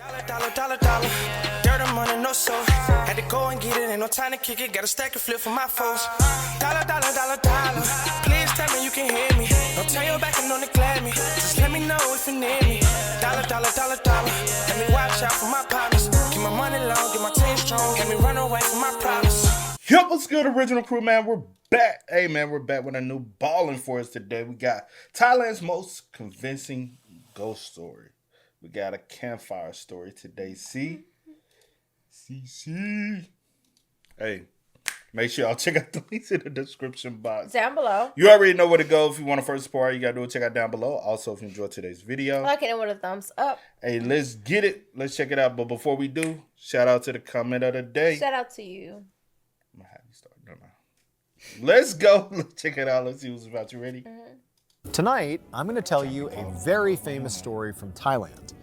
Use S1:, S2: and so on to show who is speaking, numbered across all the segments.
S1: Dollar. Dirt and money, no soul. Had to go and get it, ain't no time to kick it. Got a stack and flip for my foes. Dollar. Please tell me you can hear me. Don't turn your back and don't neglect me. Just let me know if you need me. Dollar. Let me watch out for my partners. Keep my money long, get my team strong. Let me run away from my problems.
S2: Yup, what's good, original crew, man? We're back. Hey, man, we're back with a new ballin' for us today. We got Thailand's most convincing ghost story. We got a campfire story today. Cee. Hey, make sure y'all check out the links in the description box.
S3: Down below.
S2: You already know where to go if you want to first support. You got to do it. Check out down below. Also, if you enjoyed today's video,
S3: like it with a thumbs up.
S2: Hey, let's get it. Let's check it out. But before we do, shout out to the comment of the day.
S3: Shout out to you.
S2: I'm going to have you start. No. Let's go. Let's check it out. Let's see what's about. You ready?
S4: Tonight, I'm going to tell you a very famous story from Thailand.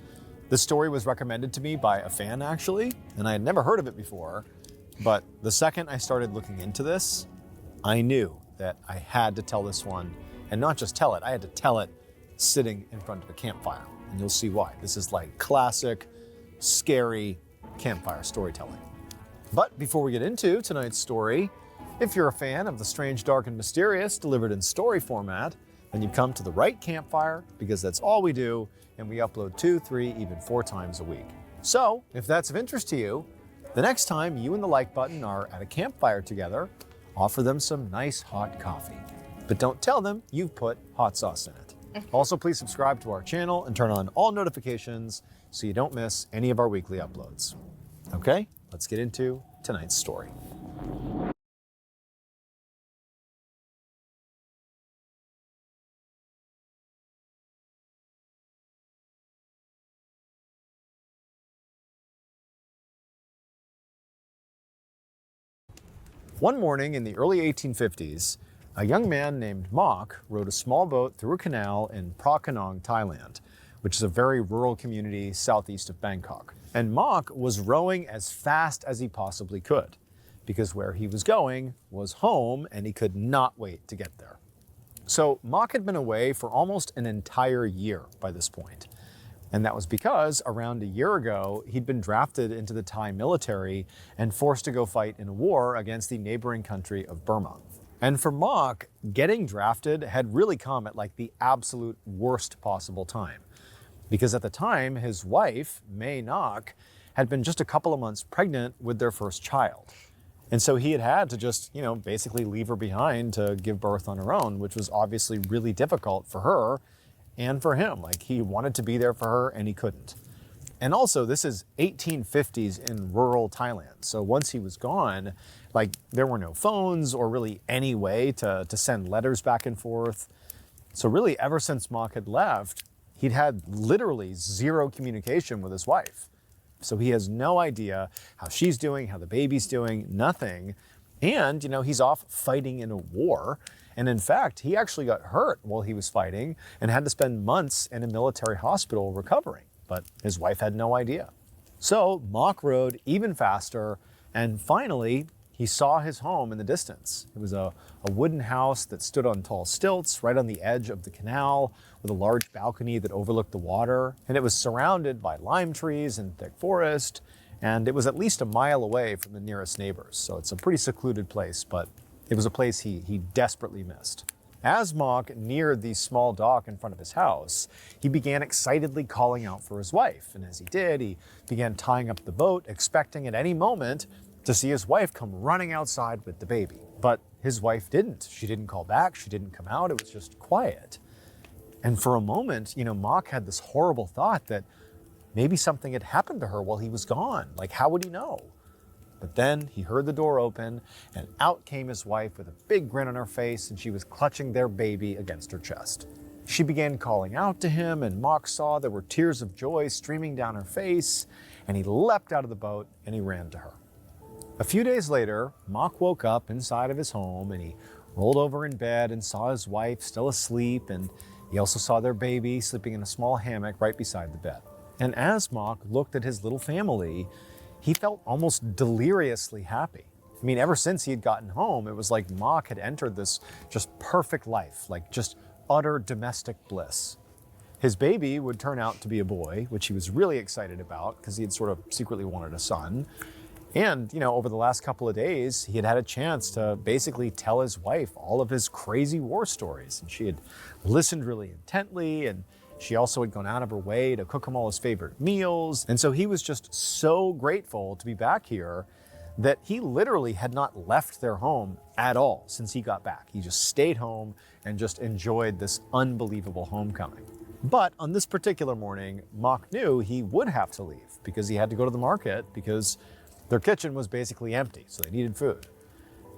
S4: This story was recommended to me by a fan, actually, and I had never heard of it before. But the second I started looking into this, I knew that I had to tell this one, and not just tell it, I had to tell it sitting in front of a campfire. And you'll see why. This is like classic, scary campfire storytelling. But before we get into tonight's story, if you're a fan of the strange, dark, and mysterious delivered in story format, then you've come to the right campfire, because that's all we do, and we upload 2, 3, even 4 times a week. So, if that's of interest to you, the next time you and the like button are at a campfire together, offer them some nice hot coffee. But don't tell them you've put hot sauce in it. Also, please subscribe to our channel and turn on all notifications so you don't miss any of our weekly uploads. Okay, let's get into tonight's story. One morning in the early 1850s, a young man named Mok rowed a small boat through a canal in Prakanong, Thailand, which is a very rural community southeast of Bangkok. And Mok was rowing as fast as he possibly could, because where he was going was home and he could not wait to get there. So Mok had been away for almost an entire year by this point. And that was because around a year ago, he'd been drafted into the Thai military and forced to go fight in a war against the neighboring country of Burma. And for Mok, getting drafted had really come at like the absolute worst possible time. Because at the time, his wife, Mae Nok, had been just a couple of months pregnant with their first child. And so he had to just, basically leave her behind to give birth on her own, which was obviously really difficult for her and for him. Like, he wanted to be there for her and he couldn't. And also, this is 1850s in rural Thailand. So once he was gone, there were no phones or really any way to send letters back and forth. So really, ever since Mok had left, he'd had literally zero communication with his wife. So he has no idea how she's doing, how the baby's doing, nothing. And, he's off fighting in a war. And in fact, he actually got hurt while he was fighting and had to spend months in a military hospital recovering. But his wife had no idea. So Mok rowed even faster, and finally, he saw his home in the distance. It was a wooden house that stood on tall stilts right on the edge of the canal with a large balcony that overlooked the water. And it was surrounded by lime trees and thick forest. And it was at least a mile away from the nearest neighbors. So it's a pretty secluded place, but it was a place he desperately missed. As Mok neared the small dock in front of his house, he began excitedly calling out for his wife. And as he did, he began tying up the boat, expecting at any moment to see his wife come running outside with the baby. But his wife didn't. She didn't call back. She didn't come out. It was just quiet. And for a moment, Mok had this horrible thought that maybe something had happened to her while he was gone. Like, how would he know? But then he heard the door open, and out came his wife with a big grin on her face, and she was clutching their baby against her chest. She began calling out to him, and Mok saw there were tears of joy streaming down her face, and he leapt out of the boat and he ran to her. A few days later, Mok woke up inside of his home, and he rolled over in bed and saw his wife still asleep, and he also saw their baby sleeping in a small hammock right beside the bed. And as Mok looked at his little family, he felt almost deliriously happy. I mean, ever since he had gotten home, it was like Mok had entered this just perfect life, like just utter domestic bliss. His baby would turn out to be a boy, which he was really excited about because he had sort of secretly wanted a son. And, over the last couple of days, he had had a chance to basically tell his wife all of his crazy war stories. And she had listened really intently, and she also had gone out of her way to cook him all his favorite meals. And so he was just so grateful to be back here that he literally had not left their home at all since he got back. He just stayed home and just enjoyed this unbelievable homecoming. But on this particular morning, Mock knew he would have to leave because he had to go to the market because their kitchen was basically empty, so they needed food.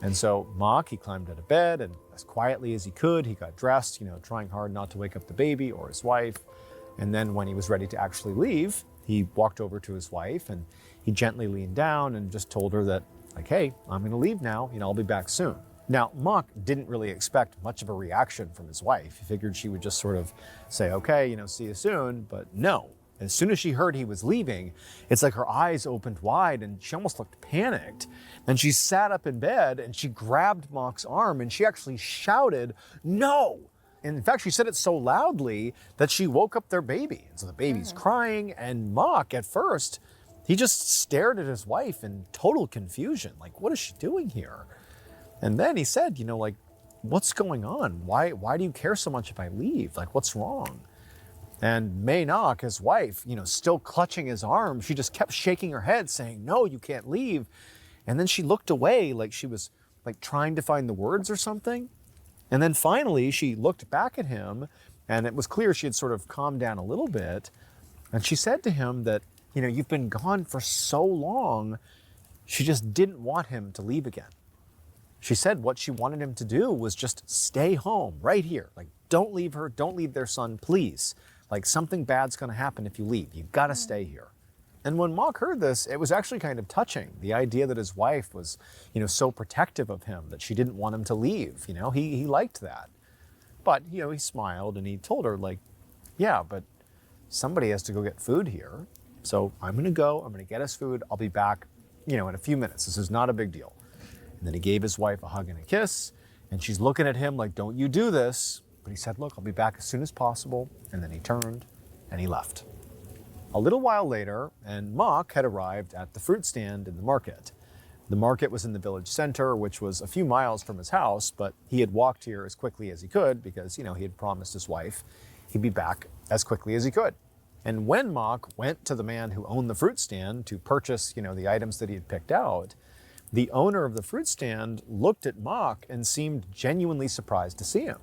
S4: And so Mock, he climbed out of bed, and as quietly as he could, he got dressed, trying hard not to wake up the baby or his wife. And then when he was ready to actually leave, he walked over to his wife and he gently leaned down and just told her that, hey, I'm gonna leave now, I'll be back soon. Now, Mock didn't really expect much of a reaction from his wife. He figured she would just sort of say, okay, see you soon, but no. As soon as she heard he was leaving, it's like her eyes opened wide and she almost looked panicked. And she sat up in bed and she grabbed Mock's arm and she actually shouted, "No!" And in fact, she said it so loudly that she woke up their baby. And so the baby's crying, and Mock, at first, he just stared at his wife in total confusion. Like, what is she doing here? And then he said, what's going on? Why do you care so much if I leave? What's wrong? And May Nok, his wife, still clutching his arm, she just kept shaking her head saying, "No, you can't leave." And then she looked away like she was trying to find the words or something. And then finally she looked back at him, and it was clear she had sort of calmed down a little bit. And she said to him that, you've been gone for so long. She just didn't want him to leave again. She said what she wanted him to do was just stay home right here. Don't leave her, don't leave their son, please. Something bad's gonna happen if you leave. You've gotta stay here. And when Mock heard this, it was actually kind of touching. The idea that his wife was, so protective of him that she didn't want him to leave. He liked that. But, he smiled and he told her yeah, but somebody has to go get food here. So I'm gonna go, I'm gonna get us food. I'll be back, in a few minutes. This is not a big deal. And then he gave his wife a hug and a kiss, and she's looking at him like, "Don't you do this." But he said, "Look, I'll be back as soon as possible." And then he turned and he left. A little while later, and Mock had arrived at the fruit stand in the market. The market was in the village center, which was a few miles from his house, but he had walked here as quickly as he could because, he had promised his wife he'd be back as quickly as he could. And when Mock went to the man who owned the fruit stand to purchase, the items that he had picked out, the owner of the fruit stand looked at Mock and seemed genuinely surprised to see him.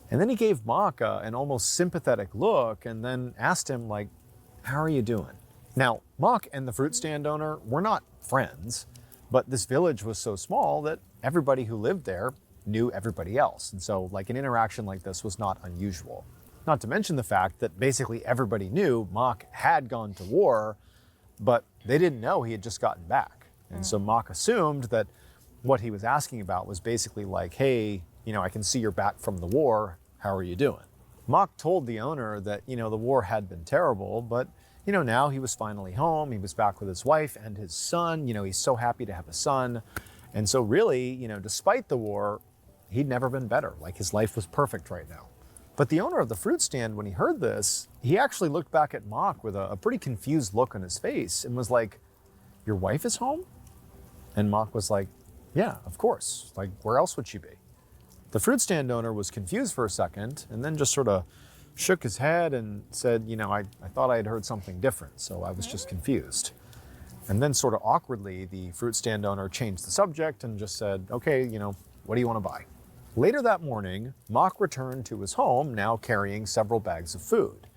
S4: And then he gave Mock an almost sympathetic look and then asked him, "How are you doing?" Now, Mock and the fruit stand owner were not friends, but this village was so small that everybody who lived there knew everybody else. And so, an interaction like this was not unusual. Not to mention the fact that basically everybody knew Mock had gone to war, but they didn't know he had just gotten back. And so Mock assumed that what he was asking about was basically "Hey, I can see you're back from the war. How are you doing?" Mock told the owner that, the war had been terrible, but, now he was finally home. He was back with his wife and his son. He's so happy to have a son. And so really, despite the war, he'd never been better. His life was perfect right now. But the owner of the fruit stand, when he heard this, he actually looked back at Mock with a pretty confused look on his face and was like, "Your wife is home?" And Mock was like, "Yeah, of course. Where else would she be?" The fruit stand owner was confused for a second and then just sort of shook his head and said, I thought I had heard something different, so I was just confused. And then sort of awkwardly, the fruit stand owner changed the subject and just said, "Okay, what do you want to buy?" Later that morning, Mock returned to his home, now carrying several bags of food.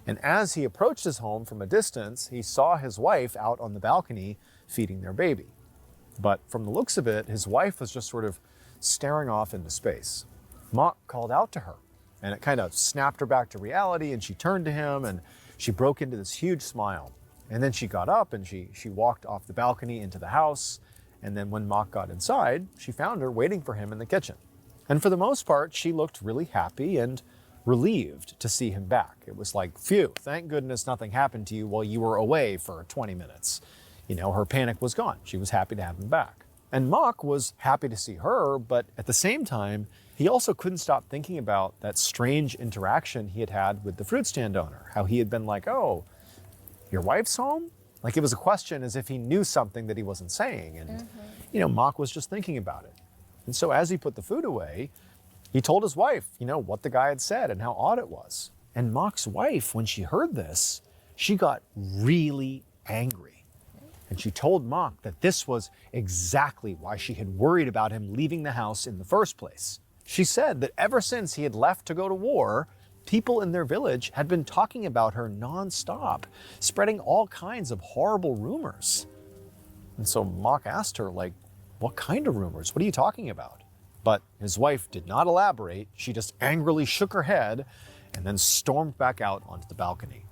S4: And as he approached his home from a distance, he saw his wife out on the balcony feeding their baby. But from the looks of it, his wife was just sort of staring off into space. Mock called out to her, and it kind of snapped her back to reality, and she turned to him, and she broke into this huge smile. And then she got up, and she walked off the balcony into the house, and then when Mock got inside, she found her waiting for him in the kitchen. And for the most part, she looked really happy and relieved to see him back. It was like, phew, thank goodness nothing happened to you while you were away for 20 minutes. Her panic was gone. She was happy to have him back. And Mock was happy to see her, but at the same time, he He also couldn't stop thinking about that strange interaction he had had with the fruit stand owner, how he had been like, "Oh, your wife's home?" Like it was a question as if he knew something that he wasn't saying. And, Mock was just thinking about it. And so as he put the food away, he told his wife, what the guy had said and how odd it was. And Mock's wife, when she heard this, she got really angry. And she told Mock that this was exactly why she had worried about him leaving the house in the first place. She said that ever since he had left to go to war, people in their village had been talking about her nonstop, spreading all kinds of horrible rumors. And so Mock asked her, what kind of rumors? What are you talking about? But his wife did not elaborate. She just angrily shook her head and then stormed back out onto the balcony.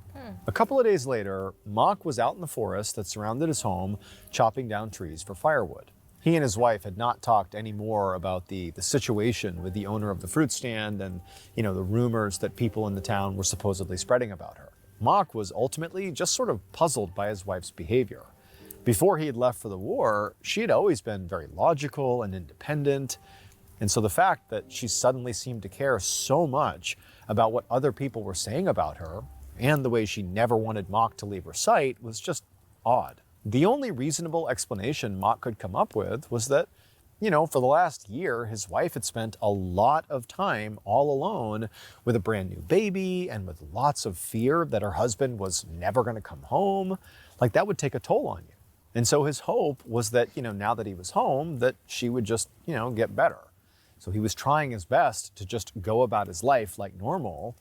S4: A couple of days later, Mock was out in the forest that surrounded his home, chopping down trees for firewood. He and his wife had not talked any more about the situation with the owner of the fruit stand and, the rumors that people in the town were supposedly spreading about her. Mock was ultimately just sort of puzzled by his wife's behavior. Before he had left for the war, she had always been very logical and independent. And so the fact that she suddenly seemed to care so much about what other people were saying about her and the way she never wanted Mock to leave her sight was just odd. The only reasonable explanation Mock could come up with was that, for the last year, his wife had spent a lot of time all alone with a brand new baby and with lots of fear that her husband was never going to come home. Like that would take a toll on you. And so his hope was that, now that he was home, that she would just, get better. So he was trying his best to just go about his life like normal.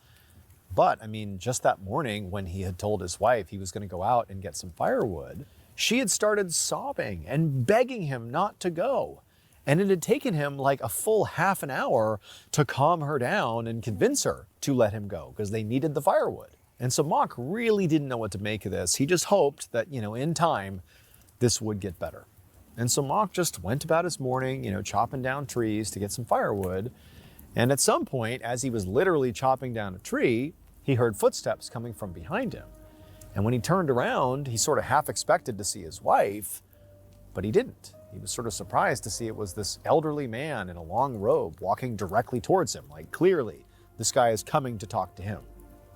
S4: But just that morning when he had told his wife he was going to go out and get some firewood, she had started sobbing and begging him not to go. And it had taken him like a full half an hour to calm her down and convince her to let him go because they needed the firewood. And so Mock really didn't know what to make of this. He just hoped that, in time, this would get better. And so Mock just went about his morning, chopping down trees to get some firewood. And at some point, as he was literally chopping down a tree, he heard footsteps coming from behind him. And when he turned around, he sort of half expected to see his wife, but he didn't. He was sort of surprised to see it was this elderly man in a long robe walking directly towards him. Like clearly, this guy is coming to talk to him.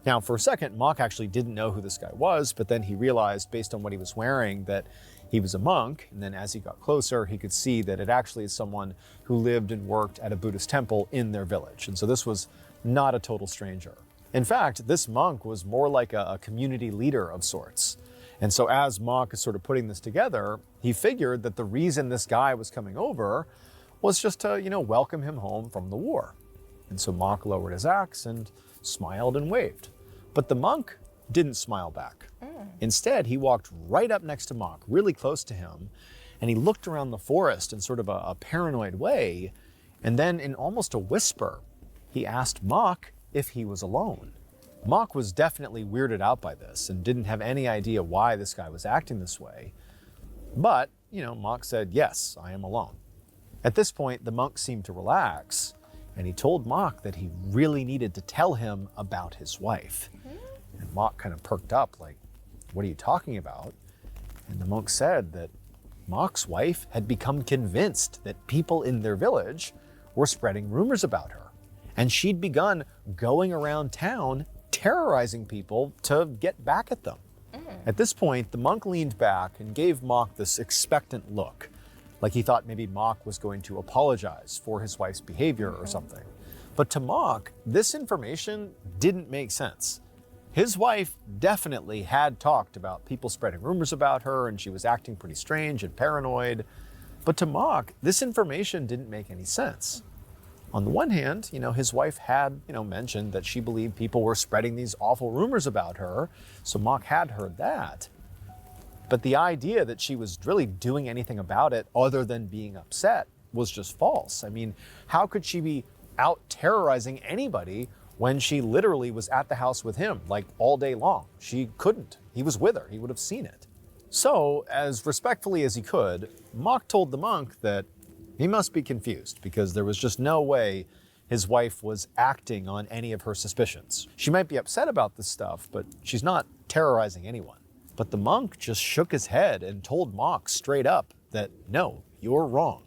S4: Now, for a second, Mock actually didn't know who this guy was, but then he realized based on what he was wearing that he was a monk. And then as he got closer, he could see that it actually is someone who lived and worked at a Buddhist temple in their village. And so this was not a total stranger. In fact, this monk was more like a community leader of sorts. And so as Mock is sort of putting this together, he figured that the reason this guy was coming over was just to, welcome him home from the war. And so Mock lowered his axe and smiled and waved. But the monk didn't smile back. Instead, he walked right up next to Mock, really close to him, and he looked around the forest in sort of a paranoid way. And then in almost a whisper, he asked Mock if he was alone. Mock was definitely weirded out by this and didn't have any idea why this guy was acting this way. But, Mock said, "Yes, I am alone." At this point, the monk seemed to relax, and he told Mock that he really needed to tell him about his wife. And Mock kind of perked up, like, "What are you talking about?" And the monk said that Mock's wife had become convinced that people in their village were spreading rumors about her. And she'd begun going around town terrorizing people to get back at them. At this point, the monk leaned back and gave Mock this expectant look, like he thought maybe Mock was going to apologize for his wife's behavior or something. But to Mock, this information didn't make sense. His wife definitely had talked about people spreading rumors about her, and she was acting pretty strange and paranoid. But to Mock, this information didn't make any sense. On the one hand, his wife had, mentioned that she believed people were spreading these awful rumors about her, so Mock had heard that. But the idea that she was really doing anything about it other than being upset was just false. How could she be out terrorizing anybody when she literally was at the house with him, like all day long? She couldn't. He was with her. He would have seen it. So, as respectfully as he could, Mock told the monk that he must be confused because there was just no way his wife was acting on any of her suspicions. She might be upset about this stuff, but she's not terrorizing anyone. But the monk just shook his head and told Mock straight up that, no, you're wrong.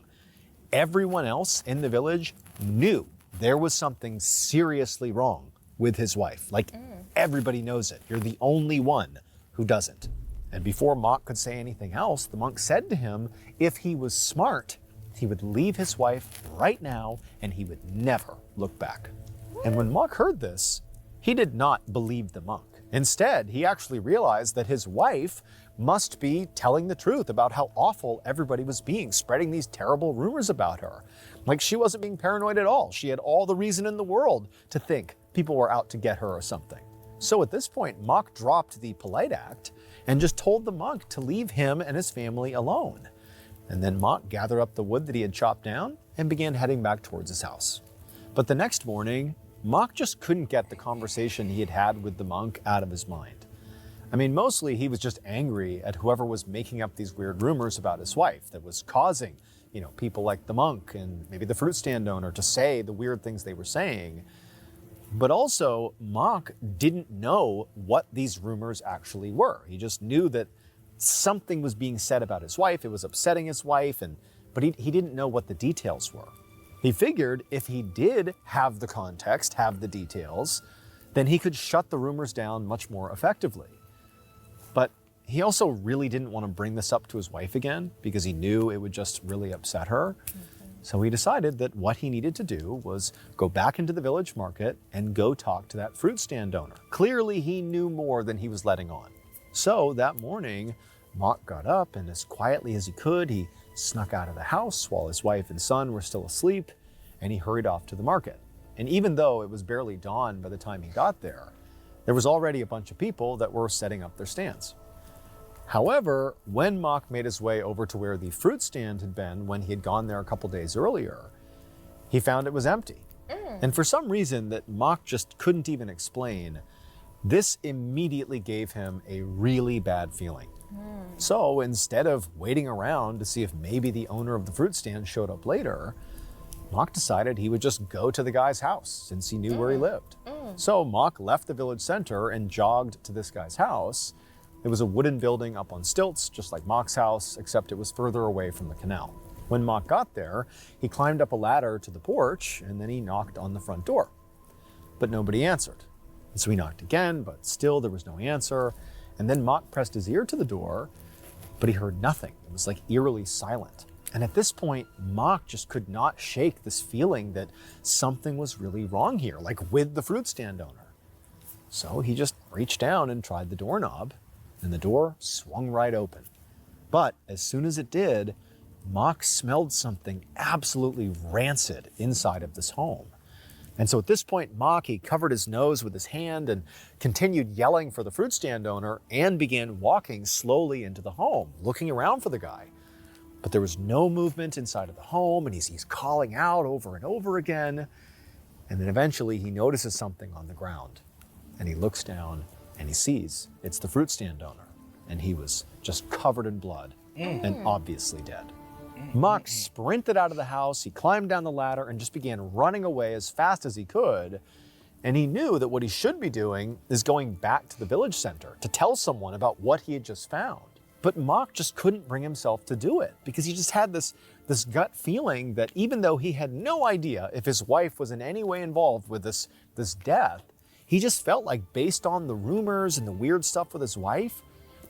S4: Everyone else in the village knew there was something seriously wrong with his wife. Like, everybody knows it. You're the only one who doesn't. And before Mock could say anything else, the monk said to him, if he was smart, he would leave his wife right now and he would never look back. And when Mock heard this, he did not believe the monk. Instead, he actually realized that his wife must be telling the truth about how awful everybody was being, spreading these terrible rumors about her. Like, she wasn't being paranoid at all. She had all the reason in the world to think people were out to get her or something. So at this point, Mock dropped the polite act and just told the monk to leave him and his family alone. And then Mock gathered up the wood that he had chopped down and began heading back towards his house. But the next morning, Mock just couldn't get the conversation he had had with the monk out of his mind. I mean, mostly he was just angry at whoever was making up these weird rumors about his wife that was causing, people like the monk and maybe the fruit stand owner to say the weird things they were saying. But also, Mock didn't know what these rumors actually were. He just knew that something was being said about his wife. It was upsetting his wife, but he didn't know what the details were. He figured if he did have the context, have the details, then he could shut the rumors down much more effectively. But he also really didn't want to bring this up to his wife again because he knew it would just really upset her. So he decided that what he needed to do was go back into the village market and go talk to that fruit stand owner. Clearly, he knew more than he was letting on. So that morning, Mock got up and as quietly as he could, he snuck out of the house while his wife and son were still asleep, and he hurried off to the market. And even though it was barely dawn by the time he got there was already a bunch of people that were setting up their stands. However, when Mock made his way over to where the fruit stand had been when he had gone there a couple days earlier, he found it was empty. And for some reason that Mock just couldn't even explain, this immediately gave him a really bad feeling. So instead of waiting around to see if maybe the owner of the fruit stand showed up later, Mock decided he would just go to the guy's house since he knew where he lived. So Mock left the village center and jogged to this guy's house. It was a wooden building up on stilts, just like Mock's house, except it was further away from the canal. When Mock got there, he climbed up a ladder to the porch and then he knocked on the front door. But nobody answered. And so he knocked again, but still there was no answer. And then Mock pressed his ear to the door, but he heard nothing. It was like eerily silent. And at this point, Mock just could not shake this feeling that something was really wrong here, like with the fruit stand owner. So he just reached down and tried the doorknob, and the door swung right open. But as soon as it did, Mock smelled something absolutely rancid inside of this home. And so at this point, Mock, he covered his nose with his hand and continued yelling for the fruit stand owner and began walking slowly into the home, looking around for the guy. But there was no movement inside of the home, and he's calling out over and over again. And then eventually he notices something on the ground, and he looks down and he sees it's the fruit stand owner, and he was just covered in blood and obviously dead. Mock sprinted out of the house, he climbed down the ladder and just began running away as fast as he could. And he knew that what he should be doing is going back to the village center to tell someone about what he had just found. But Mock just couldn't bring himself to do it because he just had this gut feeling that even though he had no idea if his wife was in any way involved with this death, he just felt like based on the rumors and the weird stuff with his wife,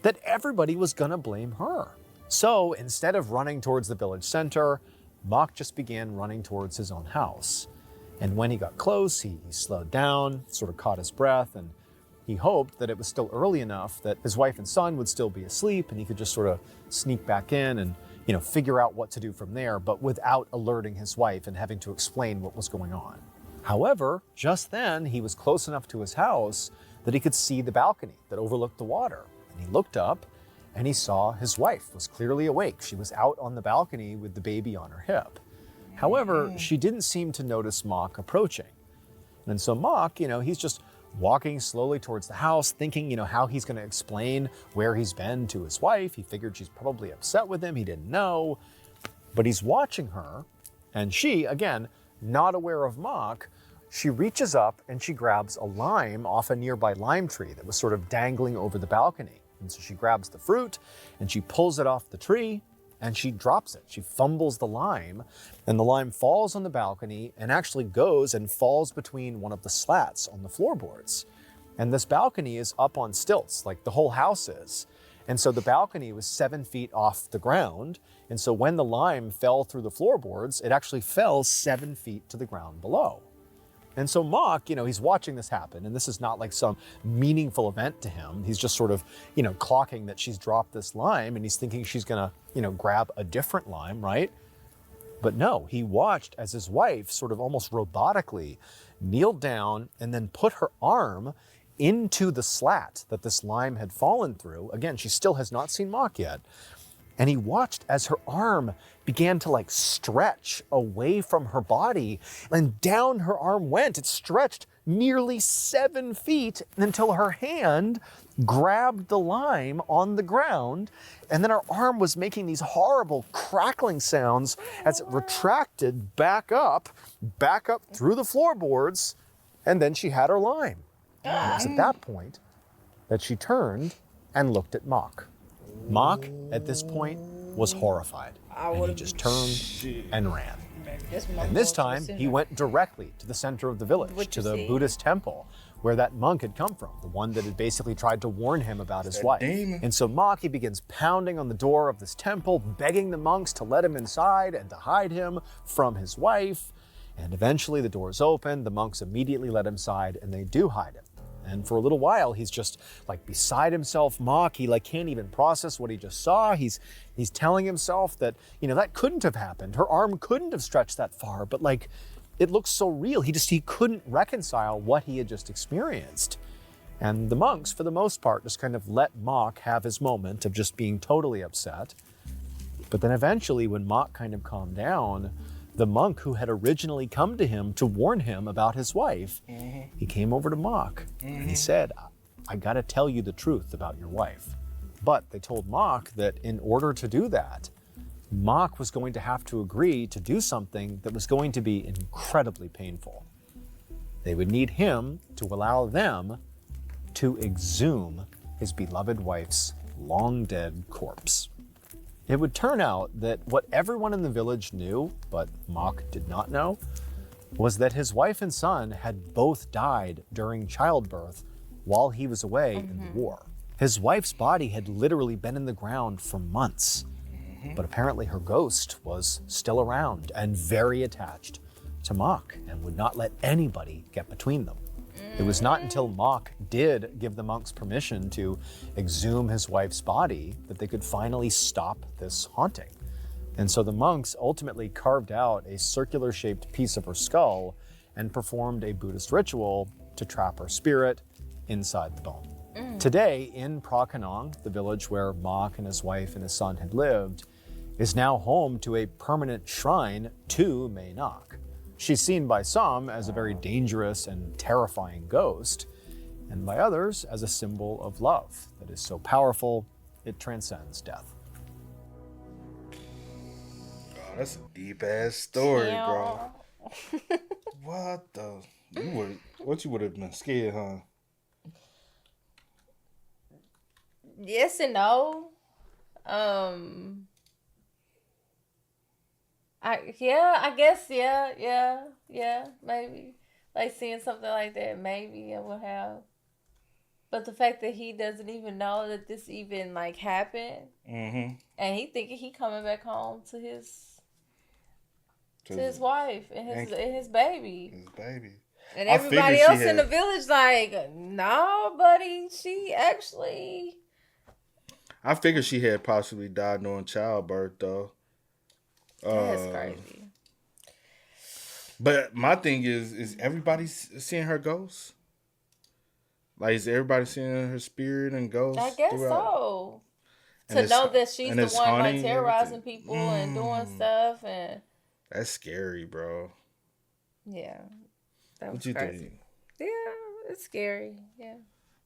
S4: that everybody was gonna blame her. So instead of running towards the village center, Mock just began running towards his own house. And when he got close, he slowed down, sort of caught his breath, and he hoped that it was still early enough that his wife and son would still be asleep and he could just sort of sneak back in and, figure out what to do from there, but without alerting his wife and having to explain what was going on. However, just then he was close enough to his house that he could see the balcony that overlooked the water. And he looked up and he saw his wife was clearly awake. She was out on the balcony with the baby on her hip. However, she didn't seem to notice Mock approaching. And so Mock, he's just walking slowly towards the house, thinking, how he's going to explain where he's been to his wife. He figured she's probably upset with him. He didn't know. But he's watching her, and she, again, not aware of Mock, she reaches up and she grabs a lime off a nearby lime tree that was sort of dangling over the balcony. And so she grabs the fruit and she pulls it off the tree and she drops it. She fumbles the lime, and the lime falls on the balcony and actually goes and falls between one of the slats on the floorboards. And this balcony is up on stilts, like the whole house is. And so the balcony was 7 feet off the ground. And so when the lime fell through the floorboards, it actually fell 7 feet to the ground below. And so Mock, he's watching this happen, and this is not like some meaningful event to him. He's just sort of, clocking that she's dropped this lime, and he's thinking she's gonna, grab a different lime, right? But no, he watched as his wife sort of almost robotically kneeled down and then put her arm into the slat that this lime had fallen through. Again, she still has not seen Mock yet. And he watched as her arm began to stretch away from her body, and down her arm went. It stretched nearly 7 feet until her hand grabbed the lime on the ground. And then her arm was making these horrible crackling sounds as it retracted back up through the floorboards. And then she had her lime. It was at that point that she turned and looked at Mock. Mock, at this point, was horrified, and he just turned and ran. And this time, he went directly to the center of the village, to the Buddhist temple, where that monk had come from, the one that had basically tried to warn him about his wife. And so Mock, he begins pounding on the door of this temple, begging the monks to let him inside and to hide him from his wife. And eventually the doors open, the monks immediately let him inside, and they do hide him. And for a little while, he's just beside himself, Mock. He can't even process what he just saw. He's telling himself that, that couldn't have happened. Her arm couldn't have stretched that far, but it looks so real. He couldn't reconcile what he had just experienced. And the monks, for the most part, just kind of let Mock have his moment of just being totally upset. But then eventually, when Mock kind of calmed down, the monk who had originally come to him to warn him about his wife, he came over to Mock and he said, I gotta tell you the truth about your wife. But they told Mock that in order to do that, Mock was going to have to agree to do something that was going to be incredibly painful. They would need him to allow them to exhume his beloved wife's long dead corpse. It would turn out that what everyone in the village knew, but Mock did not know, was that his wife and son had both died during childbirth while he was away in the war. His wife's body had literally been in the ground for months, but apparently her ghost was still around and very attached to Mock and would not let anybody get between them. It was not until Mock did give the monks permission to exhume his wife's body that they could finally stop this haunting. And so the monks ultimately carved out a circular-shaped piece of her skull and performed a Buddhist ritual to trap her spirit inside the bone. Today, in Phra Kanong, the village where Mock and his wife and his son had lived, is now home to a permanent shrine to Mae Nak. She's seen by some as a very dangerous and terrifying ghost, and by others as a symbol of love that is so powerful it transcends death.
S2: Oh, that's a deep ass story, bro. What the? You would have been scared, huh?
S3: Yes and no. I guess, yeah, maybe. Seeing something like that, maybe I would have. But the fact that he doesn't even know that this even, happened. And he thinking he coming back home to his wife and his baby.
S2: His baby.
S3: And everybody else in the village no, buddy, she actually...
S2: I figured she had possibly died during childbirth, though.
S3: That's crazy.
S2: But my thing is everybody seeing her ghost? Is everybody seeing her spirit and ghost? I
S3: guess so. To know that she's the one terrorizing people and doing stuff and...
S2: That's scary, bro.
S3: Yeah. That was
S2: what you
S3: crazy.
S2: think?
S3: Yeah, it's scary. Yeah.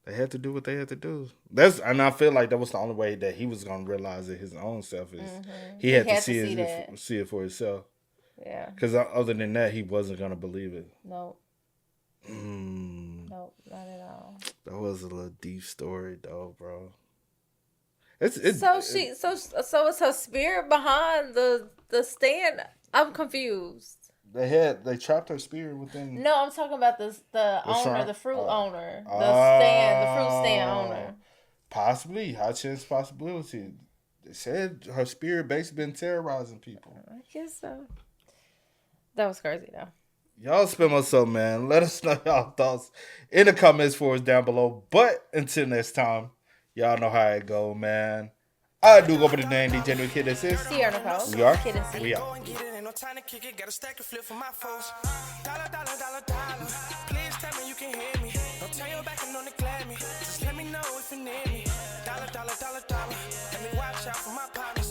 S2: They had to do what they had to do. And I feel like that was the only way that he was gonna realize it his own self is he had to see it for himself.
S3: Yeah.
S2: Because other than that, he wasn't gonna believe it.
S3: Nope. Nope, not at all.
S2: That was a little deep story, though, bro.
S3: So it's her spirit behind the stand. I'm confused.
S2: They trapped her spirit within.
S3: No, I'm talking about the owner,
S2: shrine?
S3: the fruit owner, the fruit stand owner.
S2: Possibly, high chance possibility. They said her spirit basically been terrorizing people.
S3: I guess so. That was crazy though.
S2: Y'all spin us up, man. Let us know y'all thoughts in the comments for us down below. But until next time, y'all know how it go, man. I do go by the name DJ New Kid. This is
S3: See Nicole.
S2: We are.
S3: Kid and C.
S2: We
S1: Go
S2: are.
S1: and get it, ain't no time to kick it. Got a stack of flip for my foes. Dollar, dollar, dollar, dollar. Please tell me you can hear me. Don't turn your back and don't neglect me. Just let me know if you need me. Dollar, dollar, dollar, dollar. Let me watch out for my partner.